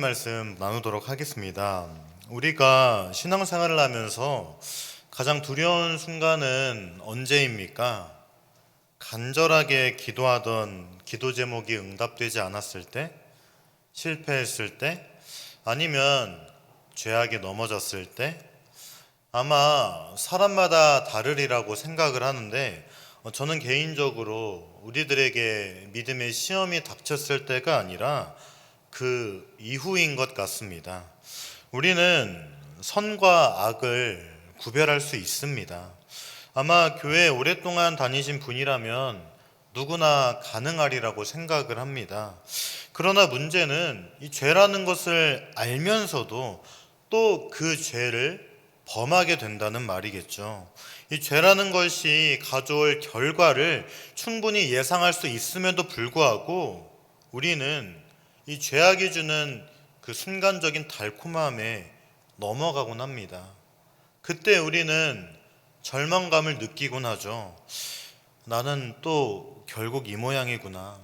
말씀 나누도록 하겠습니다. 우리가 신앙생활을 하면서 가장 두려운 순간은 언제입니까? 간절하게 기도하던 기도 제목이 응답되지 않았을 때, 실패했을 때, 아니면 죄악에 넘어졌을 때, 아마 사람마다 다르리라고 생각을 하는데 저는 개인적으로 우리들에게 믿음의 시험이 닥쳤을 때가 아니라 그 이후인 것 같습니다. 우리는 선과 악을 구별할 수 있습니다. 아마 교회에 오랫동안 다니신 분이라면 누구나 가능하리라고 생각을 합니다. 그러나 문제는 이 죄라는 것을 알면서도 또 그 죄를 범하게 된다는 말이겠죠. 이 죄라는 것이 가져올 결과를 충분히 예상할 수 있음에도 불구하고 우리는 이 죄악이 주는 그 순간적인 달콤함에 넘어가곤 합니다. 그때 우리는 절망감을 느끼곤 하죠. 나는 또 결국 이 모양이구나.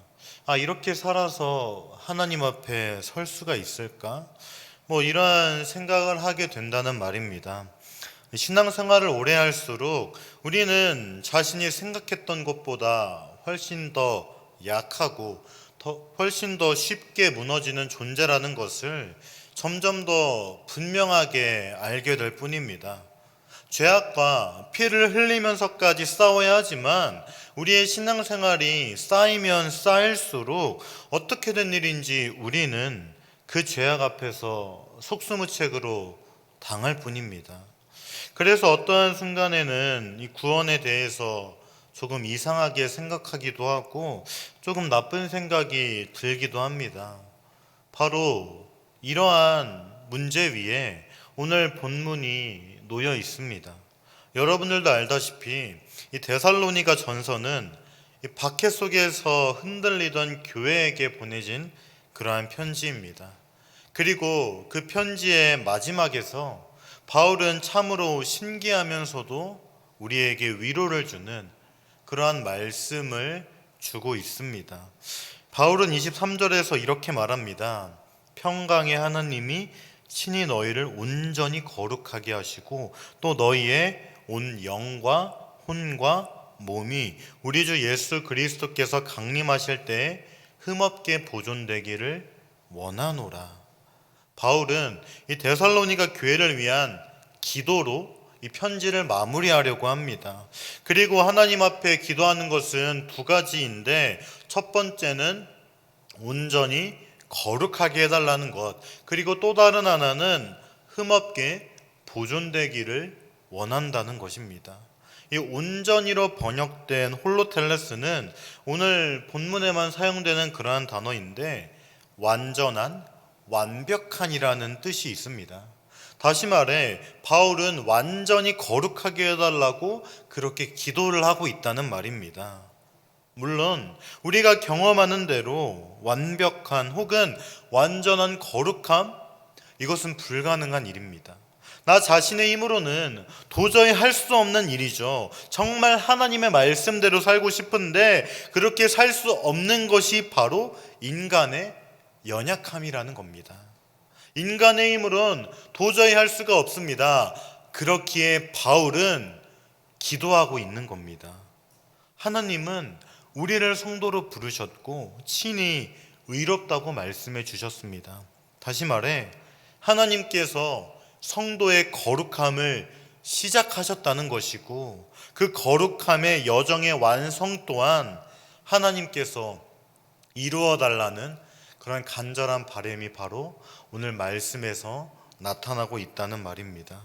이렇게 살아서 하나님 앞에 설 수가 있을까? 이러한 생각을 하게 된다는 말입니다. 신앙생활을 오래 할수록 우리는 자신이 생각했던 것보다 훨씬 더 약하고 훨씬 더 쉽게 무너지는 존재라는 것을 점점 더 분명하게 알게 될 뿐입니다. 죄악과 피를 흘리면서까지 싸워야 하지만 우리의 신앙생활이 쌓이면 쌓일수록 어떻게 된 일인지 우리는 그 죄악 앞에서 속수무책으로 당할 뿐입니다. 그래서 어떠한 순간에는 이 구원에 대해서 조금 이상하게 생각하기도 하고 조금 나쁜 생각이 들기도 합니다. 바로 이러한 문제 위에 오늘 본문이 놓여 있습니다. 여러분들도 알다시피 이 데살로니가 전서는 이 박해 속에서 흔들리던 교회에게 보내진 그러한 편지입니다. 그리고 그 편지의 마지막에서 바울은 참으로 신기하면서도 우리에게 위로를 주는 그러한 말씀을 주고 있습니다. 바울은 23절에서 이렇게 말합니다. 평강의 하나님이 친히 너희를 온전히 거룩하게 하시고 또 너희의 온 영과 혼과 몸이 우리 주 예수 그리스도께서 강림하실 때에 흠없게 보존되기를 원하노라. 바울은 이 데살로니가 교회를 위한 기도로 이 편지를 마무리하려고 합니다. 그리고 하나님 앞에 기도하는 것은 두 가지인데 첫 번째는 온전히 거룩하게 해달라는 것, 그리고 또 다른 하나는 흠없게 보존되기를 원한다는 것입니다. 이 온전히로 번역된 홀로텔레스는 오늘 본문에만 사용되는 그러한 단어인데 완전한, 완벽한이라는 뜻이 있습니다. 다시 말해 바울은 완전히 거룩하게 해달라고 그렇게 기도를 하고 있다는 말입니다. 물론 우리가 경험하는 대로 완벽한 혹은 완전한 거룩함, 이것은 불가능한 일입니다. 나 자신의 힘으로는 도저히 할 수 없는 일이죠. 정말 하나님의 말씀대로 살고 싶은데 그렇게 살 수 없는 것이 바로 인간의 연약함이라는 겁니다. 인간의 힘으로는 도저히 할 수가 없습니다. 그렇기에 바울은 기도하고 있는 겁니다. 하나님은 우리를 성도로 부르셨고 친히 의롭다고 말씀해 주셨습니다. 다시 말해 하나님께서 성도의 거룩함을 시작하셨다는 것이고 그 거룩함의 여정의 완성 또한 하나님께서 이루어 달라는 그런 간절한 바람이 바로 오늘 말씀에서 나타나고 있다는 말입니다.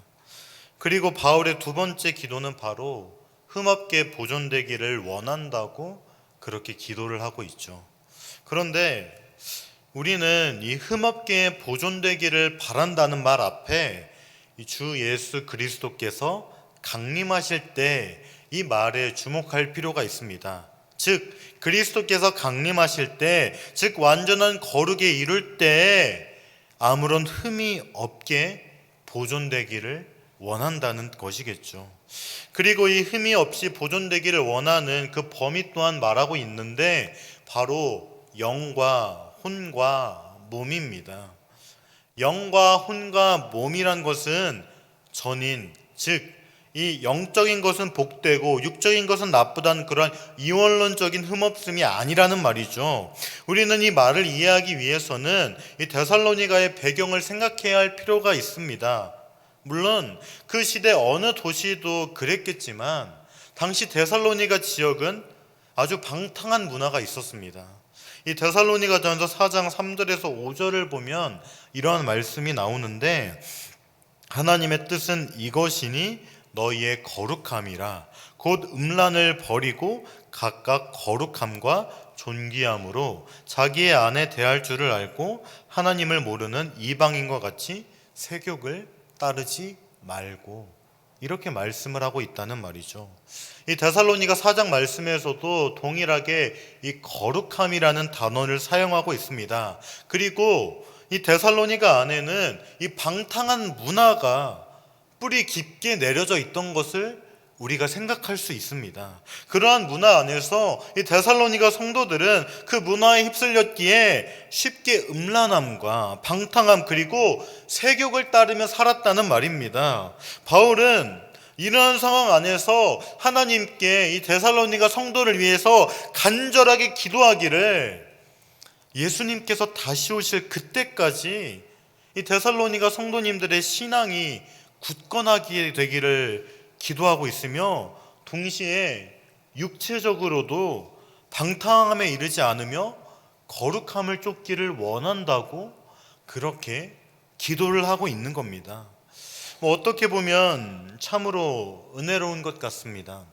그리고 바울의 두 번째 기도는 바로 흠없게 보존되기를 원한다고 그렇게 기도를 하고 있죠. 그런데 우리는 이 흠없게 보존되기를 바란다는 말 앞에 주 예수 그리스도께서 강림하실 때 이 말에 주목할 필요가 있습니다. 즉 그리스도께서 강림하실 때, 즉 완전한 거룩에 이룰 때 아무런 흠이 없게 보존되기를 원한다는 것이겠죠. 그리고 이 흠이 없이 보존되기를 원하는 그 범위 또한 말하고 있는데 바로 영과 혼과 몸입니다. 영과 혼과 몸이란 것은 전인, 즉 이 영적인 것은 복되고 육적인 것은 나쁘다는 그러한 이원론적인 흠없음이 아니라는 말이죠. 우리는 이 말을 이해하기 위해서는 이 데살로니가의 배경을 생각해야 할 필요가 있습니다. 물론 그 시대 어느 도시도 그랬겠지만 당시 데살로니가 지역은 아주 방탕한 문화가 있었습니다. 이 데살로니가전서 4장 3절에서 5절을 보면 이러한 말씀이 나오는데, 하나님의 뜻은 이것이니 너희의 거룩함이라 곧 음란을 버리고 각각 거룩함과 존귀함으로 자기의 아내 대할 줄을 알고 하나님을 모르는 이방인과 같이 세욕을 따르지 말고, 이렇게 말씀을 하고 있다는 말이죠. 이 데살로니가 4장 말씀에서도 동일하게 이 거룩함이라는 단어를 사용하고 있습니다. 그리고 이 데살로니가 안에는 이 방탕한 문화가 뿌리 깊게 내려져 있던 것을 우리가 생각할 수 있습니다. 그러한 문화 안에서 이 데살로니가 성도들은 그 문화에 휩쓸렸기에 쉽게 음란함과 방탕함 그리고 세욕을 따르며 살았다는 말입니다. 바울은 이러한 상황 안에서 하나님께 이 데살로니가 성도를 위해서 간절하게 기도하기를, 예수님께서 다시 오실 그때까지 이 데살로니가 성도님들의 신앙이 굳건하게 되기를 기도하고 있으며, 동시에 육체적으로도 방탕함에 이르지 않으며 거룩함을 쫓기를 원한다고 그렇게 기도를 하고 있는 겁니다. 어떻게 보면 참으로 은혜로운 것 같습니다.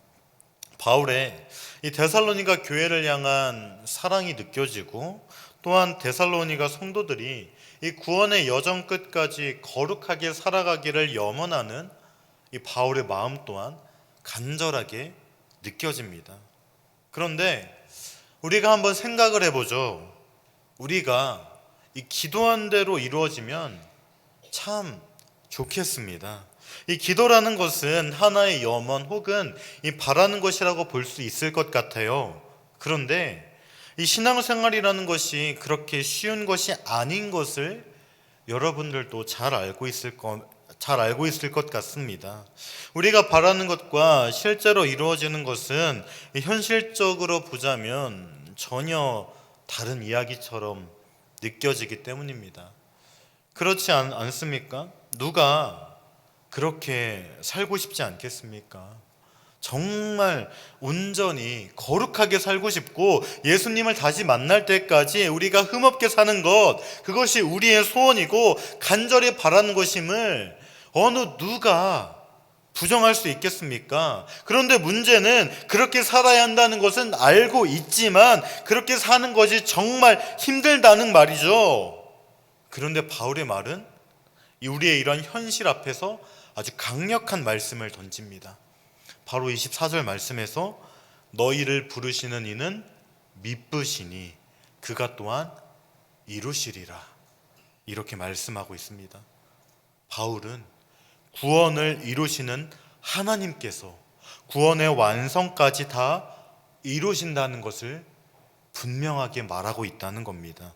바울의 이 데살로니가 교회를 향한 사랑이 느껴지고, 또한 데살로니가 성도들이 이 구원의 여정 끝까지 거룩하게 살아가기를 염원하는 이 바울의 마음 또한 간절하게 느껴집니다. 그런데 우리가 한번 생각을 해보죠. 우리가 이 기도한 대로 이루어지면 참 좋겠습니다. 이 기도라는 것은 하나의 염원 혹은 이 바라는 것이라고 볼 수 있을 것 같아요. 그런데 이 신앙생활이라는 것이 그렇게 쉬운 것이 아닌 것을 여러분들도 잘 알고 있을 것 같습니다. 우리가 바라는 것과 실제로 이루어지는 것은 현실적으로 보자면 전혀 다른 이야기처럼 느껴지기 때문입니다. 그렇지 않습니까? 누가 그렇게 살고 싶지 않겠습니까? 정말 온전히 거룩하게 살고 싶고 예수님을 다시 만날 때까지 우리가 흠없게 사는 것, 그것이 우리의 소원이고 간절히 바라는 것임을 어느 누가 부정할 수 있겠습니까? 그런데 문제는 그렇게 살아야 한다는 것은 알고 있지만 그렇게 사는 것이 정말 힘들다는 말이죠. 그런데 바울의 말은 우리의 이런 현실 앞에서 아주 강력한 말씀을 던집니다. 바로 24절 말씀에서 너희를 부르시는 이는 미쁘시니 그가 또한 이루시리라, 이렇게 말씀하고 있습니다. 바울은 구원을 이루시는 하나님께서 구원의 완성까지 다 이루신다는 것을 분명하게 말하고 있다는 겁니다.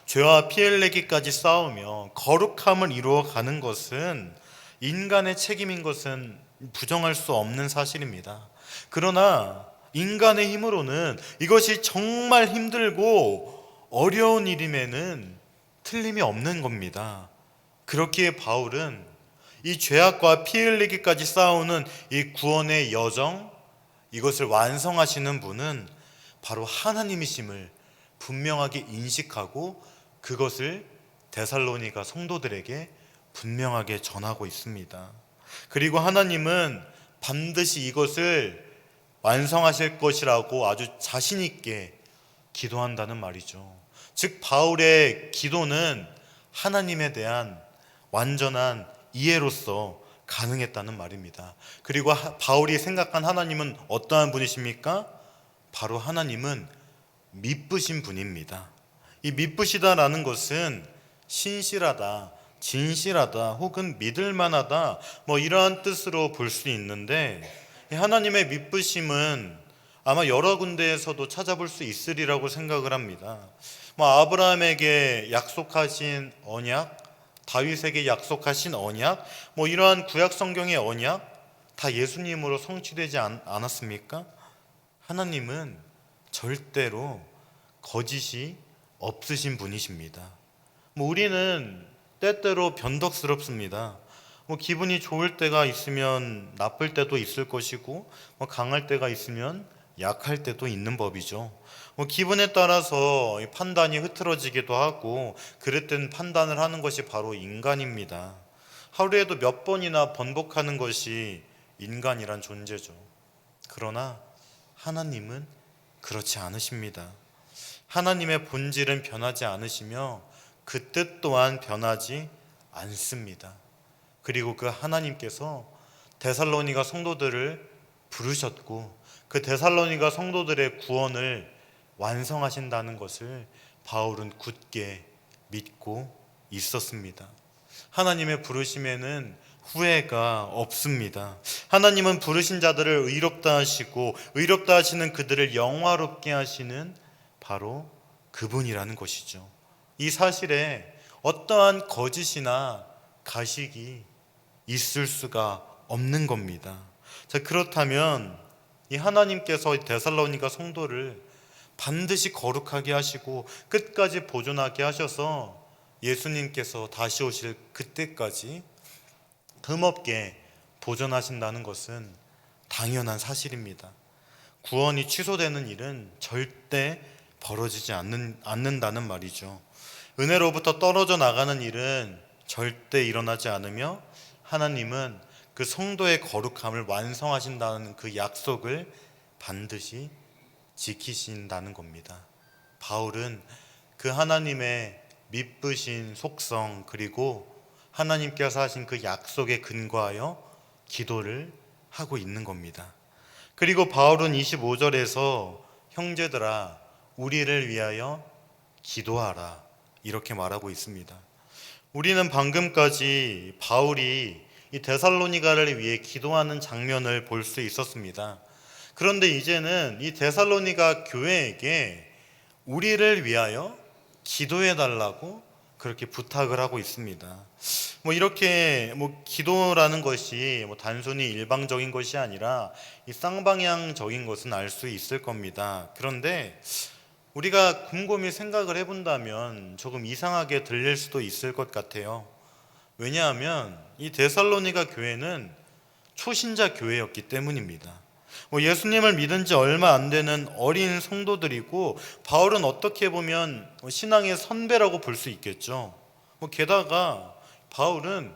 죄와 피 흘리기까지 싸우며 거룩함을 이루어가는 것은 인간의 책임인 것은 부정할 수 없는 사실입니다. 그러나 인간의 힘으로는 이것이 정말 힘들고 어려운 일임에는 틀림이 없는 겁니다. 그렇기에 바울은 이 죄악과 피 흘리기까지 싸우는 이 구원의 여정, 이것을 완성하시는 분은 바로 하나님이심을 분명하게 인식하고 그것을 데살로니가 성도들에게 분명하게 전하고 있습니다. 그리고 하나님은 반드시 이것을 완성하실 것이라고 아주 자신 있게 기도한다는 말이죠. 즉 바울의 기도는 하나님에 대한 완전한 이해로서 가능했다는 말입니다. 그리고 바울이 생각한 하나님은 어떠한 분이십니까? 바로 하나님은 미쁘신 분입니다. 이 미쁘시다라는 것은 신실하다, 진실하다 혹은 믿을만하다 이러한 뜻으로 볼 수 있는데, 하나님의 미쁘심은 아마 여러 군데에서도 찾아볼 수 있으리라고 생각을 합니다. 아브라함에게 약속하신 언약, 다윗에게 약속하신 언약, 이러한 구약 성경의 언약 다 예수님으로 성취되지 않았습니까? 하나님은 절대로 거짓이 없으신 분이십니다. 우리는 때때로 변덕스럽습니다. 기분이 좋을 때가 있으면 나쁠 때도 있을 것이고, 강할 때가 있으면 약할 때도 있는 법이죠. 기분에 따라서 판단이 흐트러지기도 하고, 그랬던 판단을 하는 것이 바로 인간입니다. 하루에도 몇 번이나 번복하는 것이 인간이란 존재죠. 그러나 하나님은 그렇지 않으십니다. 하나님의 본질은 변하지 않으시며 그 뜻 또한 변하지 않습니다. 그리고 그 하나님께서 데살로니가 성도들을 부르셨고 그 데살로니가 성도들의 구원을 완성하신다는 것을 바울은 굳게 믿고 있었습니다. 하나님의 부르심에는 후회가 없습니다. 하나님은 부르신 자들을 의롭다 하시고 의롭다 하시는 그들을 영화롭게 하시는 바로 그분이라는 것이죠. 이 사실에 어떠한 거짓이나 가식이 있을 수가 없는 겁니다. 자, 그렇다면 이 하나님께서 데살로니가 성도를 반드시 거룩하게 하시고 끝까지 보존하게 하셔서 예수님께서 다시 오실 그때까지 흠없게 보존하신다는 것은 당연한 사실입니다. 구원이 취소되는 일은 절대 벌어지지 않는다는 말이죠. 은혜로부터 떨어져 나가는 일은 절대 일어나지 않으며 하나님은 그 성도의 거룩함을 완성하신다는 그 약속을 반드시 지키신다는 겁니다. 바울은 그 하나님의 미쁘신 속성 그리고 하나님께서 하신 그 약속에 근거하여 기도를 하고 있는 겁니다. 그리고 바울은 25절에서 형제들아 우리를 위하여 기도하라 이렇게 말하고 있습니다. 우리는 방금까지 바울이 이 데살로니가를 위해 기도하는 장면을 볼 수 있었습니다. 그런데 이제는 이 데살로니가 교회에게 우리를 위하여 기도해 달라고 그렇게 부탁을 하고 있습니다. 이렇게 기도라는 것이 단순히 일방적인 것이 아니라 이 쌍방향적인 것은 알 수 있을 겁니다. 그런데 우리가 곰곰이 생각을 해본다면 조금 이상하게 들릴 수도 있을 것 같아요. 왜냐하면 이 데살로니가 교회는 초신자 교회였기 때문입니다. 예수님을 믿은 지 얼마 안 되는 어린 성도들이고 바울은 어떻게 보면 신앙의 선배라고 볼 수 있겠죠. 게다가 바울은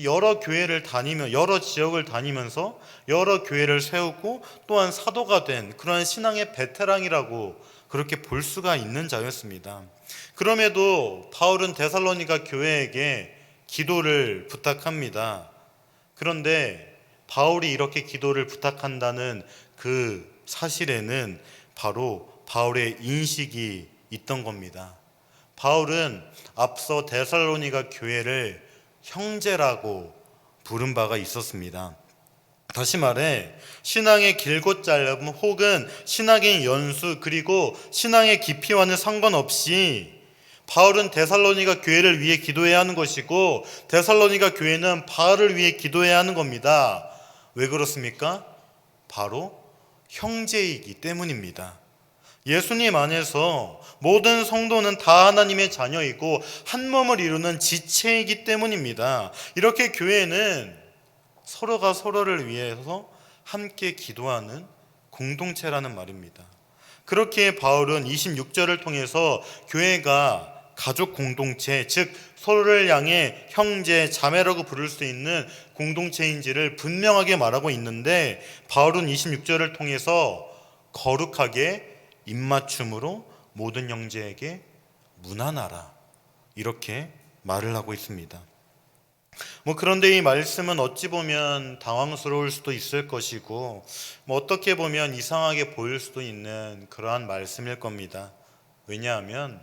여러 교회를 다니며 여러 지역을 다니면서 여러 교회를 세우고 또한 사도가 된 그러한 신앙의 베테랑이라고 그렇게 볼 수가 있는 자였습니다. 그럼에도 바울은 데살로니가 교회에게 기도를 부탁합니다. 그런데 바울이 이렇게 기도를 부탁한다는 그 사실에는 바로 바울의 인식이 있던 겁니다. 바울은 앞서 데살로니가 교회를 형제라고 부른 바가 있었습니다. 다시 말해 신앙의 길고 짧음 혹은 신앙의 연수 그리고 신앙의 깊이와는 상관없이 바울은 데살로니가 교회를 위해 기도해야 하는 것이고 데살로니가 교회는 바울을 위해 기도해야 하는 겁니다. 왜 그렇습니까? 바로 형제이기 때문입니다. 예수님 안에서 모든 성도는 다 하나님의 자녀이고 한 몸을 이루는 지체이기 때문입니다. 이렇게 교회는 서로가 서로를 위해서 함께 기도하는 공동체라는 말입니다. 그렇게 바울은 26절을 통해서 교회가 가족 공동체, 즉 서로를 향해 형제, 자매라고 부를 수 있는 공동체인지를 분명하게 말하고 있는데 바울은 26절을 통해서 거룩하게 입맞춤으로 모든 형제에게 문안하라 이렇게 말을 하고 있습니다. 그런데 이 말씀은 어찌 보면 당황스러울 수도 있을 것이고 어떻게 보면 이상하게 보일 수도 있는 그러한 말씀일 겁니다. 왜냐하면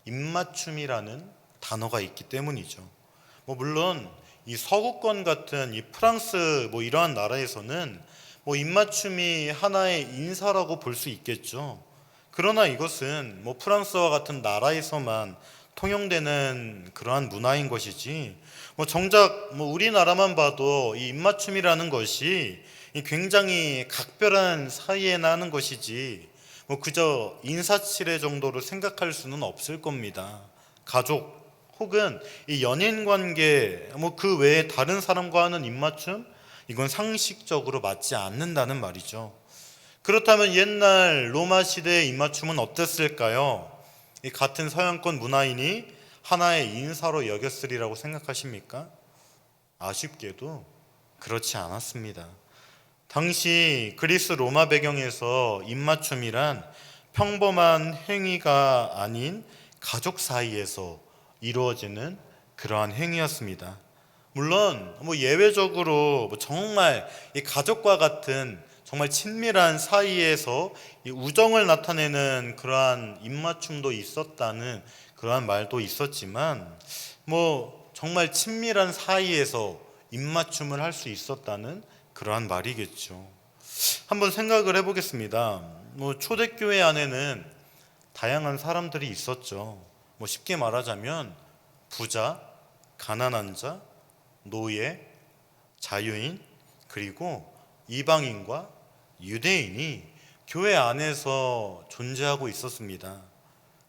입맞춤이라는 단어가 있기 때문이죠. 물론 이 서구권 같은 이 프랑스 이러한 나라에서는 입맞춤이 하나의 인사라고 볼 수 있겠죠. 그러나 이것은 프랑스와 같은 나라에서만 통용되는 그러한 문화인 것이지, 정작 우리나라만 봐도 이 입맞춤이라는 것이 이 굉장히 각별한 사이에 나는 것이지 그저 인사치레 정도로 생각할 수는 없을 겁니다. 가족 혹은 이 연인 관계 그 외에 다른 사람과 하는 입맞춤, 이건 상식적으로 맞지 않는다는 말이죠. 그렇다면 옛날 로마 시대의 입맞춤은 어땠을까요? 이 같은 서양권 문화인이 하나의 인사로 여겼으리라고 생각하십니까? 아쉽게도 그렇지 않았습니다. 당시 그리스 로마 배경에서 입맞춤이란 평범한 행위가 아닌 가족 사이에서 이루어지는 그러한 행위였습니다. 물론 예외적으로 정말 이 가족과 같은 정말 친밀한 사이에서 이 우정을 나타내는 그러한 입맞춤도 있었다는 그러한 말도 있었지만 정말 친밀한 사이에서 입맞춤을 할 수 있었다는 그러한 말이겠죠. 한번 생각을 해보겠습니다. 초대교회 안에는 다양한 사람들이 있었죠. 쉽게 말하자면 부자, 가난한 자, 노예, 자유인, 그리고 이방인과 유대인이 교회 안에서 존재하고 있었습니다.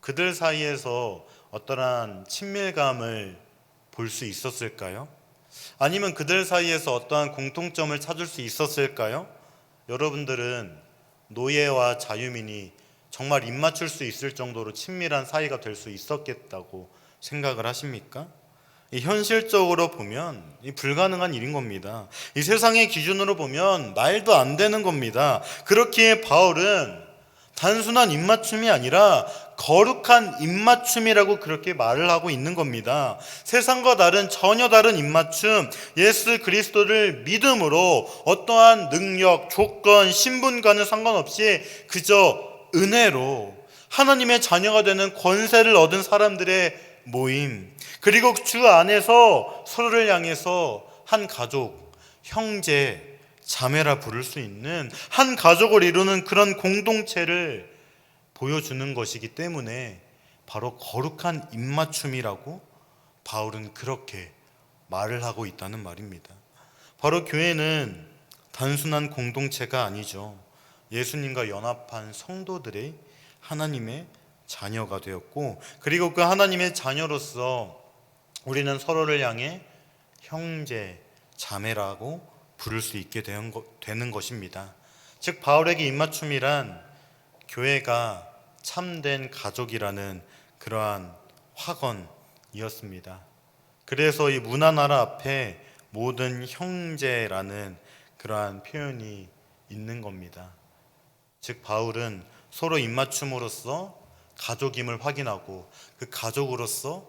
그들 사이에서 어떠한 친밀감을 볼 수 있었을까요? 아니면 그들 사이에서 어떠한 공통점을 찾을 수 있었을까요? 여러분들은 노예와 자유민이 정말 입맞출 수 있을 정도로 친밀한 사이가 될 수 있었겠다고 생각을 하십니까? 현실적으로 보면 불가능한 일인 겁니다. 이 세상의 기준으로 보면 말도 안 되는 겁니다. 그렇기에 바울은 단순한 입맞춤이 아니라 거룩한 입맞춤이라고 그렇게 말을 하고 있는 겁니다. 세상과 다른 전혀 다른 입맞춤, 예수 그리스도를 믿음으로 어떠한 능력, 조건, 신분과는 상관없이 그저 은혜로 하나님의 자녀가 되는 권세를 얻은 사람들의 모임, 그리고 주 안에서 서로를 향해서 한 가족, 형제, 자매라 부를 수 있는 한 가족을 이루는 그런 공동체를 보여주는 것이기 때문에 바로 거룩한 입맞춤이라고 바울은 그렇게 말을 하고 있다는 말입니다. 바로 교회는 단순한 공동체가 아니죠. 예수님과 연합한 성도들의 하나님의 자녀가 되었고, 그리고 그 하나님의 자녀로서 우리는 서로를 향해 형제, 자매라고 부를 수 있게 되는 것입니다. 즉 바울에게 입맞춤이란 교회가 참된 가족이라는 그러한 확언이었습니다. 그래서 이 문화나라 앞에 모든 형제라는 그러한 표현이 있는 겁니다. 즉 바울은 서로 입맞춤으로써 가족임을 확인하고 그 가족으로서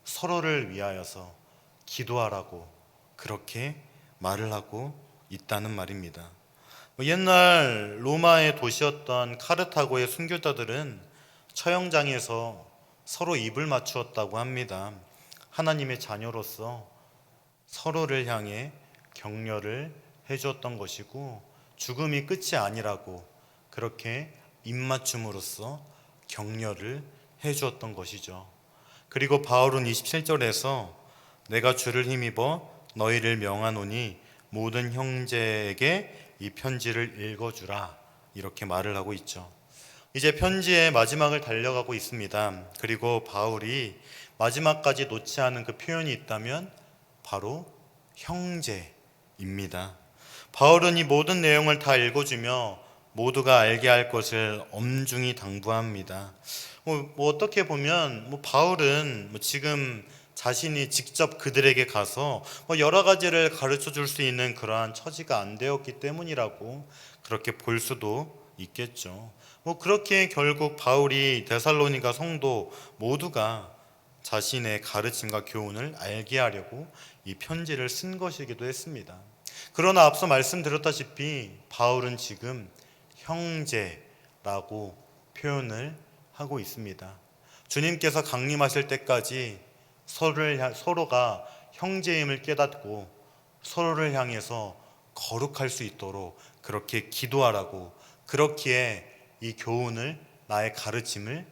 서로를 위하여서 기도하라고 그렇게 말을 하고 있다는 말입니다. 옛날 로마의 도시였던 카르타고의 순교자들은 처형장에서 서로 입을 맞추었다고 합니다. 하나님의 자녀로서 서로를 향해 격려를 해주었던 것이고, 죽음이 끝이 아니라고 그렇게 입맞춤으로써 격려를 해주었던 것이죠. 그리고 바울은 27절에서 내가 주를 힘입어 너희를 명하노니 모든 형제에게 이 편지를 읽어주라, 이렇게 말을 하고 있죠. 이제 편지의 마지막을 달려가고 있습니다. 그리고 바울이 마지막까지 놓지 않은 그 표현이 있다면 바로 형제입니다. 바울은 이 모든 내용을 다 읽어주며 모두가 알게 할 것을 엄중히 당부합니다. 어떻게 보면 바울은 지금 자신이 직접 그들에게 가서 여러 가지를 가르쳐 줄 수 있는 그러한 처지가 안 되었기 때문이라고 그렇게 볼 수도 있겠죠. 그렇게 결국 바울이 데살로니가 성도 모두가 자신의 가르침과 교훈을 알게 하려고 이 편지를 쓴 것이기도 했습니다. 그러나 앞서 말씀드렸다시피 바울은 지금 형제라고 표현을 하고 있습니다. 주님께서 강림하실 때까지 서로가 형제임을 깨닫고 서로를 향해서 거룩할 수 있도록 그렇게 기도하라고, 그렇기에 이 교훈을, 나의 가르침을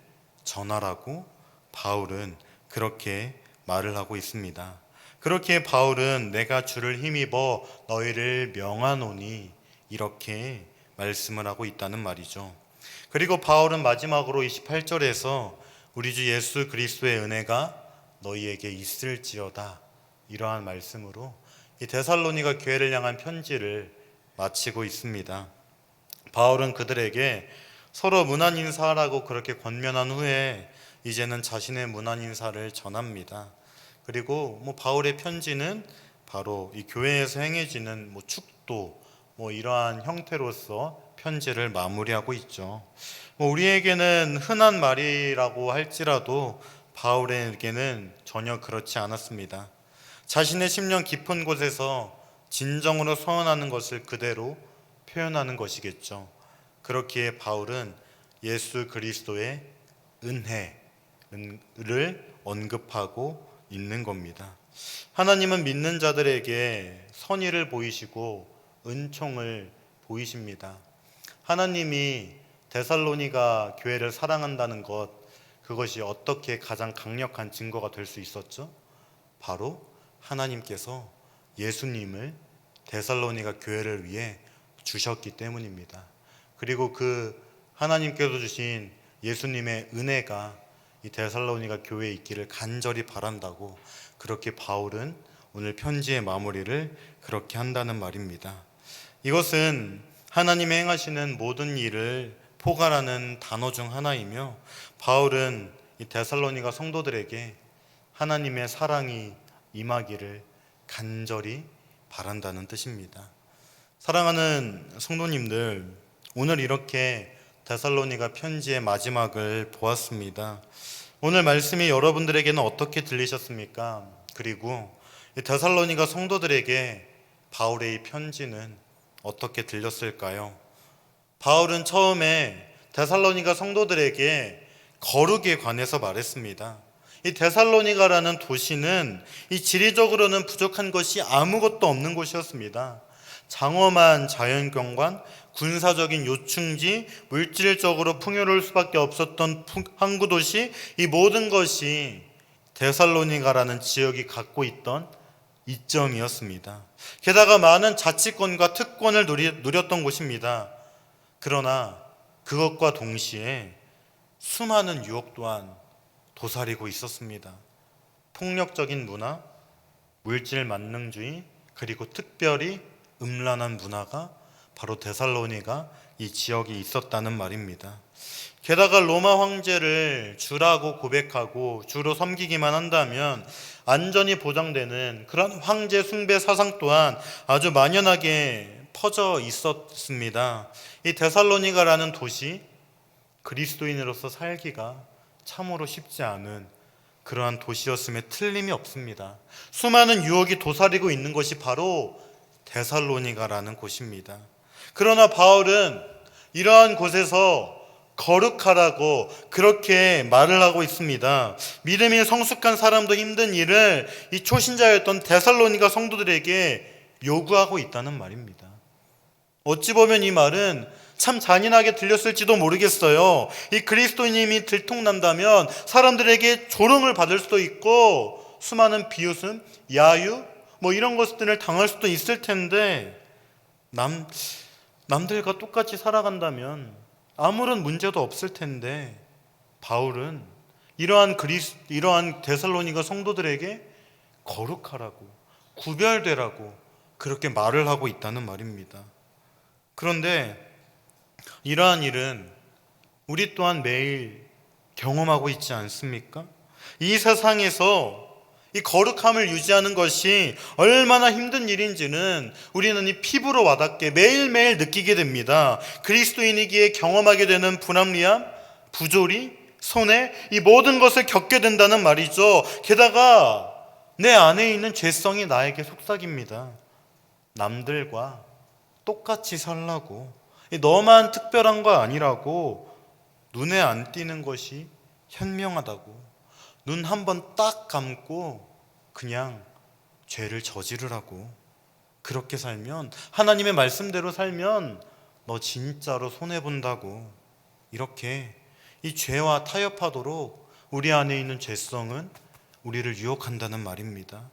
전하라고 바울은 그렇게 말을 하고 있습니다. 그렇게 바울은 내가 주를 힘입어 너희를 명하노니 이렇게 말씀을 하고 있다는 말이죠. 그리고 바울은 마지막으로 28절에서 우리 주 예수 그리스도의 은혜가 너희에게 있을지어다 이러한 말씀으로 이 데살로니가 교회를 향한 편지를 마치고 있습니다. 바울은 그들에게 서로 문안 인사하라고 그렇게 권면한 후에 이제는 자신의 문안 인사를 전합니다. 그리고 바울의 편지는 바로 이 교회에서 행해지는 축도 이러한 형태로서 편지를 마무리하고 있죠. 우리에게는 흔한 말이라고 할지라도 바울에게는 전혀 그렇지 않았습니다. 자신의 심령 깊은 곳에서 진정으로 소원하는 것을 그대로 표현하는 것이겠죠. 그렇기에 바울은 예수 그리스도의 은혜를 언급하고 있는 겁니다. 하나님은 믿는 자들에게 선의를 보이시고 은총을 보이십니다. 하나님이 데살로니가 교회를 사랑한다는 것, 그것이 어떻게 가장 강력한 증거가 될 수 있었죠? 바로 하나님께서 예수님을 데살로니가 교회를 위해 주셨기 때문입니다. 그리고 그 하나님께서 주신 예수님의 은혜가 이 데살로니가 교회에 있기를 간절히 바란다고 그렇게 바울은 오늘 편지의 마무리를 그렇게 한다는 말입니다. 이것은 하나님이 행하시는 모든 일을 포괄하는 단어 중 하나이며 바울은 이 데살로니가 성도들에게 하나님의 사랑이 임하기를 간절히 바란다는 뜻입니다. 사랑하는 성도님들, 오늘 이렇게 데살로니가 편지의 마지막을 보았습니다. 오늘 말씀이 여러분들에게는 어떻게 들리셨습니까? 그리고 이 데살로니가 성도들에게 바울의 이 편지는 어떻게 들렸을까요? 바울은 처음에 데살로니가 성도들에게 거룩에 관해서 말했습니다. 이 데살로니가라는 도시는 이 지리적으로는 부족한 것이 아무것도 없는 곳이었습니다. 장엄한 자연경관, 군사적인 요충지, 물질적으로 풍요로울 수밖에 없었던 항구 도시, 이 모든 것이 데살로니가라는 지역이 갖고 있던 이점이었습니다. 게다가 많은 자치권과 특권을 누렸던 곳입니다. 그러나 그것과 동시에 수많은 유혹 또한 도사리고 있었습니다. 폭력적인 문화, 물질 만능주의, 그리고 특별히 음란한 문화가 바로 데살로니가 이 지역에 있었다는 말입니다. 게다가 로마 황제를 주라고 고백하고 주로 섬기기만 한다면 안전이 보장되는 그런 황제 숭배 사상 또한 아주 만연하게 퍼져 있었습니다. 이 데살로니가라는 도시, 그리스도인으로서 살기가 참으로 쉽지 않은 그러한 도시였음에 틀림이 없습니다. 수많은 유혹이 도사리고 있는 것이 바로 데살로니가라는 곳입니다. 그러나 바울은 이러한 곳에서 거룩하라고 그렇게 말을 하고 있습니다. 믿음이 성숙한 사람도 힘든 일을 이 초신자였던 데살로니가 성도들에게 요구하고 있다는 말입니다. 어찌 보면 이 말은 참 잔인하게 들렸을지도 모르겠어요. 이 그리스도인임이 들통난다면 사람들에게 조롱을 받을 수도 있고 수많은 비웃음, 야유 이런 것들을 당할 수도 있을 텐데 남들과 똑같이 살아간다면 아무런 문제도 없을 텐데 바울은 이러한 데살로니가 성도들에게 거룩하라고, 구별되라고 그렇게 말을 하고 있다는 말입니다. 그런데 이러한 일은 우리 또한 매일 경험하고 있지 않습니까? 이 세상에서 이 거룩함을 유지하는 것이 얼마나 힘든 일인지는 우리는 이 피부로 와닿게 매일매일 느끼게 됩니다. 그리스도인이기에 경험하게 되는 불합리함, 부조리, 손해, 이 모든 것을 겪게 된다는 말이죠. 게다가 내 안에 있는 죄성이 나에게 속삭입니다. 남들과 똑같이 살라고, 너만 특별한 거 아니라고, 눈에 안 띄는 것이 현명하다고, 눈 한 번 딱 감고 그냥 죄를 저지르라고, 그렇게 살면, 하나님의 말씀대로 살면 너 진짜로 손해본다고, 이렇게 이 죄와 타협하도록 우리 안에 있는 죄성은 우리를 유혹한다는 말입니다.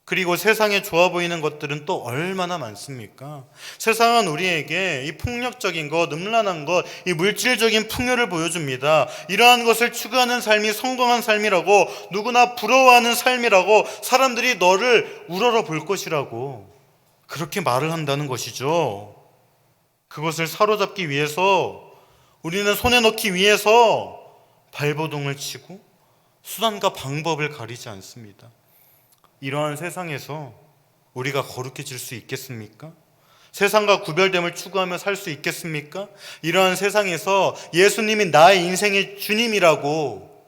그리고 세상에 좋아 보이는 것들은 또 얼마나 많습니까? 세상은 우리에게 이 폭력적인 것, 음란한 것, 이 물질적인 풍요를 보여줍니다. 이러한 것을 추구하는 삶이 성공한 삶이라고, 누구나 부러워하는 삶이라고, 사람들이 너를 우러러 볼 것이라고 그렇게 말을 한다는 것이죠. 그것을 사로잡기 위해서, 우리는 손에 넣기 위해서 발버둥을 치고 수단과 방법을 가리지 않습니다. 이러한 세상에서 우리가 거룩해질 수 있겠습니까? 세상과 구별됨을 추구하며 살 수 있겠습니까? 이러한 세상에서 예수님이 나의 인생의 주님이라고,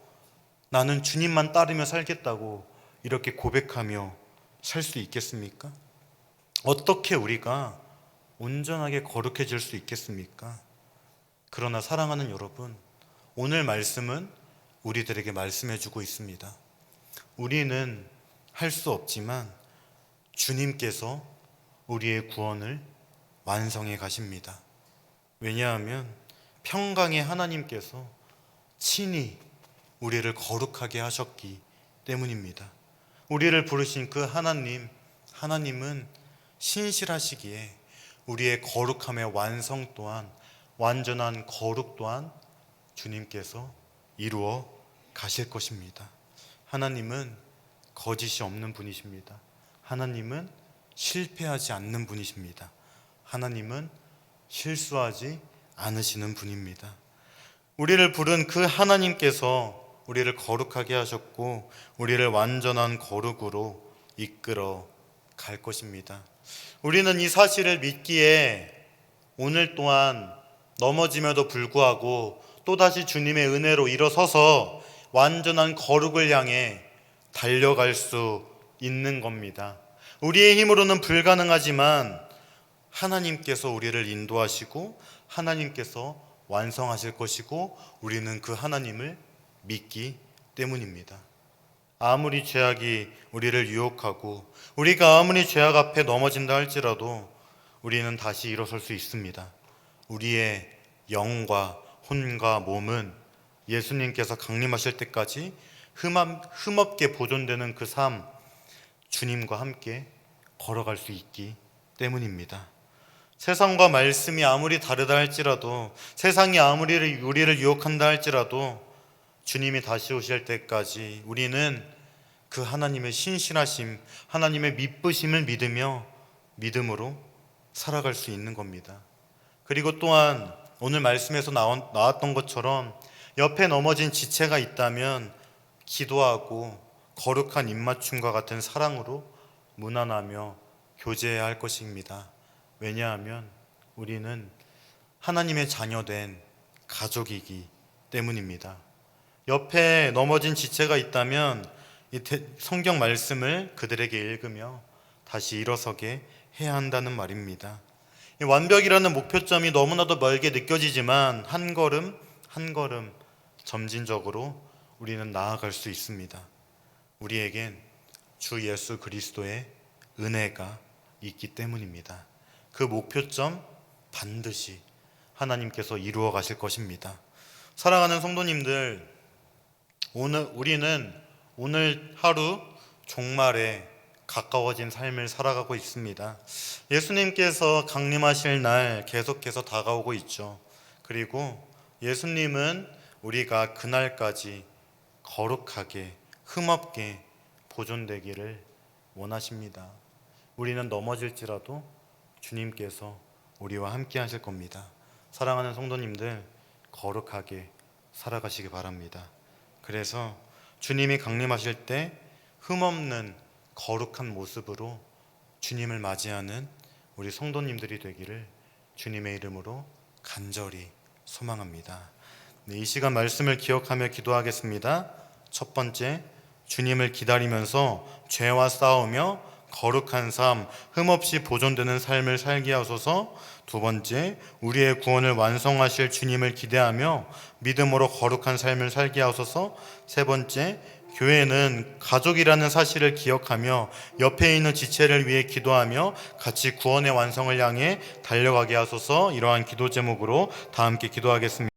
나는 주님만 따르며 살겠다고 이렇게 고백하며 살 수 있겠습니까? 어떻게 우리가 온전하게 거룩해질 수 있겠습니까? 그러나 사랑하는 여러분, 오늘 말씀은 우리들에게 말씀해주고 있습니다. 우리는 할 수 없지만 주님께서 우리의 구원을 완성해 가십니다. 왜냐하면 평강의 하나님께서 친히 우리를 거룩하게 하셨기 때문입니다. 우리를 부르신 그 하나님은 신실하시기에 우리의 거룩함의 완성 또한, 완전한 거룩 또한 주님께서 이루어 가실 것입니다. 하나님은 거짓이 없는 분이십니다. 하나님은 실패하지 않는 분이십니다. 하나님은 실수하지 않으시는 분입니다. 우리를 부른 그 하나님께서 우리를 거룩하게 하셨고 우리를 완전한 거룩으로 이끌어 갈 것입니다. 우리는 이 사실을 믿기에 오늘 또한 넘어짐에도 불구하고 또다시 주님의 은혜로 일어서서 완전한 거룩을 향해 달려갈 수 있는 겁니다. 우리의 힘으로는 불가능하지만 하나님께서 우리를 인도하시고 하나님께서 완성하실 것이고 우리는 그 하나님을 믿기 때문입니다. 아무리 죄악이 우리를 유혹하고 우리가 아무리 죄악 앞에 넘어진다 할지라도 우리는 다시 일어설 수 있습니다. 우리의 영과 혼과 몸은 예수님께서 강림하실 때까지 흠없게 보존되는 그 삶, 주님과 함께 걸어갈 수 있기 때문입니다. 세상과 말씀이 아무리 다르다 할지라도, 세상이 아무리 우리를 유혹한다 할지라도 주님이 다시 오실 때까지 우리는 그 하나님의 신실하심, 하나님의 미쁘심을 믿음으로 살아갈 수 있는 겁니다. 그리고 또한 오늘 말씀에서 나왔던 것처럼 옆에 넘어진 지체가 있다면 기도하고 거룩한 입맞춤과 같은 사랑으로 문안하며 교제해야 할 것입니다. 왜냐하면 우리는 하나님의 자녀된 가족이기 때문입니다. 옆에 넘어진 지체가 있다면 이 성경 말씀을 그들에게 읽으며 다시 일어서게 해야 한다는 말입니다. 이 완벽이라는 목표점이 너무나도 멀게 느껴지지만 한 걸음 한 걸음 점진적으로 우리는 나아갈 수 있습니다. 우리에겐 주 예수 그리스도의 은혜가 있기 때문입니다. 그 목표점 반드시 하나님께서 이루어 가실 것입니다. 사랑하는 성도님들, 우리는 오늘 하루 종말에 가까워진 삶을 살아가고 있습니다. 예수님께서 강림하실 날 계속해서 다가오고 있죠. 그리고 예수님은 우리가 그날까지 거룩하게 흠없게 보존되기를 원하십니다. 우리는 넘어질지라도 주님께서 우리와 함께 하실 겁니다. 사랑하는 성도님들, 거룩하게 살아가시기 바랍니다. 그래서 주님이 강림하실 때 흠없는 거룩한 모습으로 주님을 맞이하는 우리 성도님들이 되기를 주님의 이름으로 간절히 소망합니다. 네, 이 시간 말씀을 기억하며 기도하겠습니다. 첫 번째, 주님을 기다리면서 죄와 싸우며 거룩한 삶, 흠없이 보존되는 삶을 살게 하소서. 두 번째, 우리의 구원을 완성하실 주님을 기대하며 믿음으로 거룩한 삶을 살게 하소서. 세 번째, 교회는 가족이라는 사실을 기억하며 옆에 있는 지체를 위해 기도하며 같이 구원의 완성을 향해 달려가게 하소서. 이러한 기도 제목으로 다 함께 기도하겠습니다.